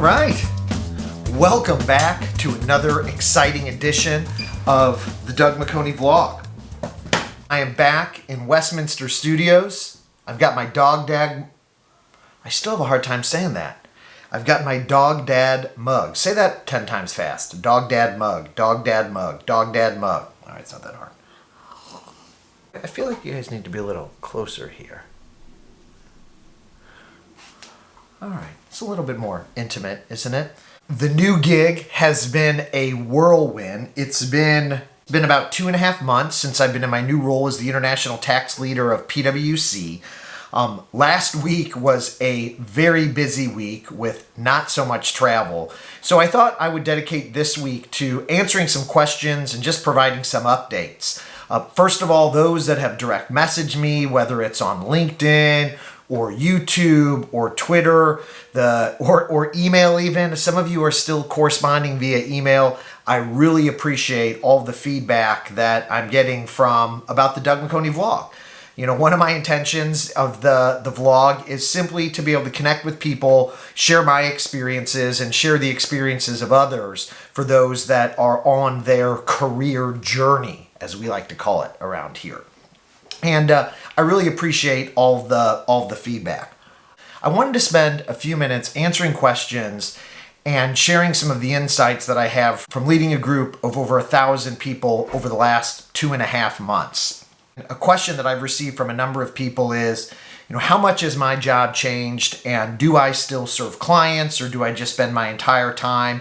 right. Welcome back to another exciting edition of the Doug McConey vlog. I am back in Westminster Studios. I've got my dog dad. I still have a hard time saying that. I've got my dog dad mug. Say that 10 times fast. Dog dad mug, dog dad mug, dog dad mug. All right, it's not that hard. I feel like you guys need to be a little closer here. All right, it's a little bit more intimate, isn't it? The new gig has been a whirlwind. It's been about 2.5 months since I've been in my new role as the International Tax Leader of PwC. Last week was a very busy week with not so much travel. So I thought I would dedicate this week to answering some questions and just providing some updates. First of all, those that have direct messaged me, whether it's on LinkedIn or YouTube or Twitter, or email even. Some of you are still corresponding via email. I really appreciate all the feedback that I'm getting about the Doug McConey vlog. You know, one of my intentions of the vlog is simply to be able to connect with people, share my experiences, and share the experiences of others for those that are on their career journey, as we like to call it around here. And I really appreciate all the feedback. I wanted to spend a few minutes answering questions and sharing some of the insights that I have from leading a group of over 1,000 people over the last 2.5 months. A question that I've received from a number of people is, how much has my job changed, and do I still serve clients, or do I just spend my entire time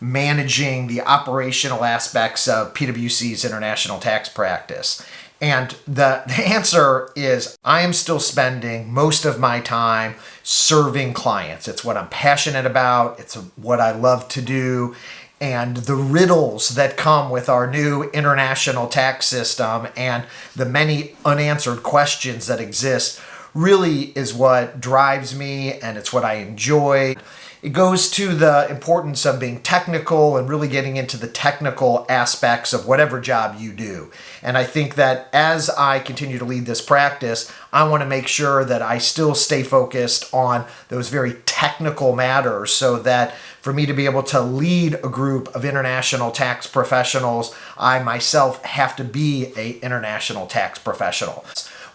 managing the operational aspects of PwC's international tax practice? And the answer is I am still spending most of my time serving clients. It's what I'm passionate about. It's what I love to do. And the riddles that come with our new international tax system and the many unanswered questions that exist really is what drives me, and it's what I enjoy. It goes to the importance of being technical and really getting into the technical aspects of whatever job you do. And I think that as I continue to lead this practice, I want to make sure that I still stay focused on those very technical matters, so that for me to be able to lead a group of international tax professionals, I myself have to be an international tax professional.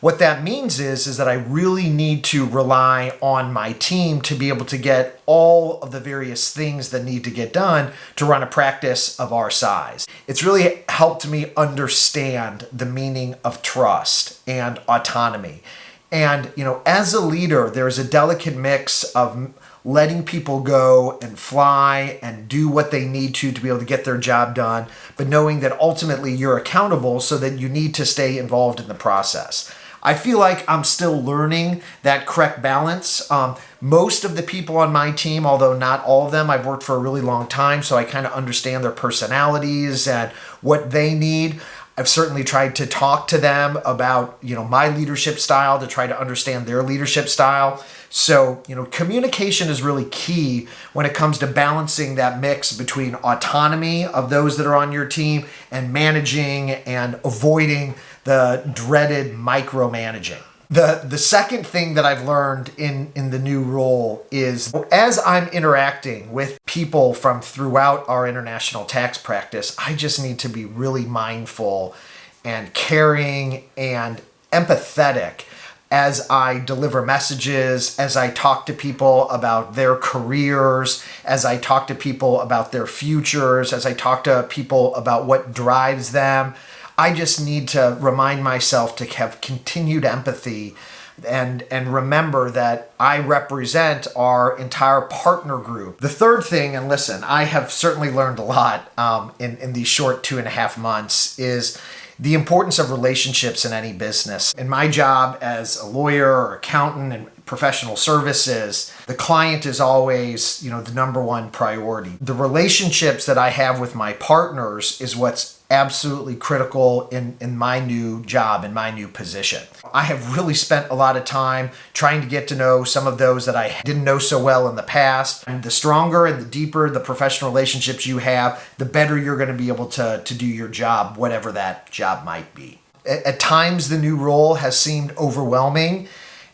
What that means is that I really need to rely on my team to be able to get all of the various things that need to get done to run a practice of our size. It's really helped me understand the meaning of trust and autonomy. And, as a leader, there's a delicate mix of letting people go and fly and do what they need to be able to get their job done, but knowing that ultimately you're accountable, so that you need to stay involved in the process. I feel like I'm still learning that correct balance. Most of the people on my team, although not all of them, I've worked for a really long time, so I kind of understand their personalities and what they need. I've certainly tried to talk to them about, my leadership style, to try to understand their leadership style. So, communication is really key when it comes to balancing that mix between autonomy of those that are on your team and managing and avoiding the dreaded micromanaging. The second thing that I've learned in the new role is, as I'm interacting with people from throughout our international tax practice, I just need to be really mindful and caring and empathetic as I deliver messages, as I talk to people about their careers, as I talk to people about their futures, as I talk to people about what drives them. I just need to remind myself to have continued empathy and remember that I represent our entire partner group. The third thing, and listen, I have certainly learned a lot in these short 2.5 months, is the importance of relationships in any business. In my job as a lawyer or accountant and professional services, the client is always, the number one priority. The relationships that I have with my partners is what's absolutely critical in my new job, in my new position. I have really spent a lot of time trying to get to know some of those that I didn't know so well in the past. And the stronger and the deeper the professional relationships you have, the better you're going to be able to do your job, whatever that job might be. At times, the new role has seemed overwhelming,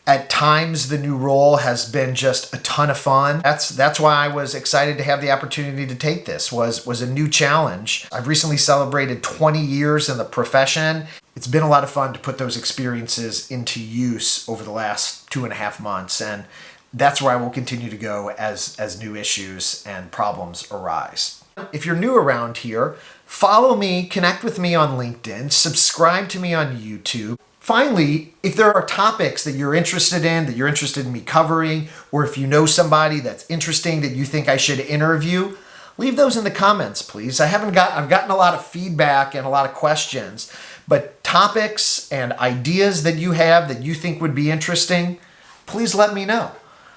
At times, the new role has been just a ton of fun. That's why I was excited to have the opportunity to take this, was a new challenge. I've recently celebrated 20 years in the profession. It's been a lot of fun to put those experiences into use over the last 2.5 months, and that's where I will continue to go as new issues and problems arise. If you're new around here, follow me, connect with me on LinkedIn, subscribe to me on YouTube. Finally, if there are topics that you're interested in me covering, or if you know somebody that's interesting that you think I should interview, leave those in the comments, please. I've gotten a lot of feedback and a lot of questions, but topics and ideas that you have that you think would be interesting, please let me know.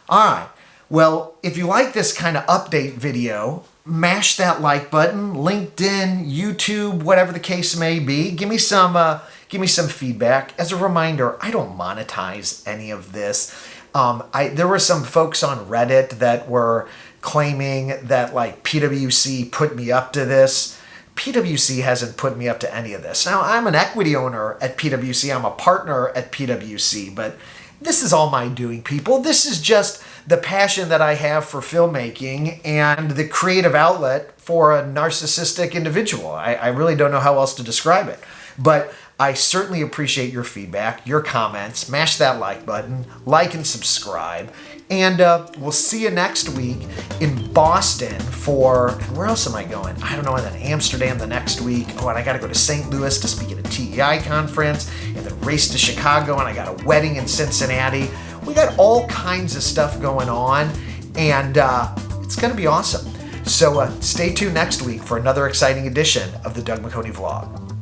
All right. Well, if you like this kind of update video, mash that like button, LinkedIn, YouTube, whatever the case may be. Give me some feedback. As a reminder, I don't monetize any of this. There were some folks on Reddit that were claiming that like PwC put me up to this. PwC hasn't put me up to any of this. Now, I'm an equity owner at PwC. I'm a partner at PwC, but this is all my doing, people. This is just the passion that I have for filmmaking and the creative outlet for a narcissistic individual. I really don't know how else to describe it. But I certainly appreciate your feedback, your comments. Mash that like button, like and subscribe. And we'll see you next week in Boston for, and where else am I going? I don't know, and then Amsterdam the next week. Oh, and I got to go to St. Louis to speak at a TEI conference, and then race to Chicago, and I got a wedding in Cincinnati. We got all kinds of stuff going on, and it's going to be awesome. So stay tuned next week for another exciting edition of the Doug McHoney Vlog.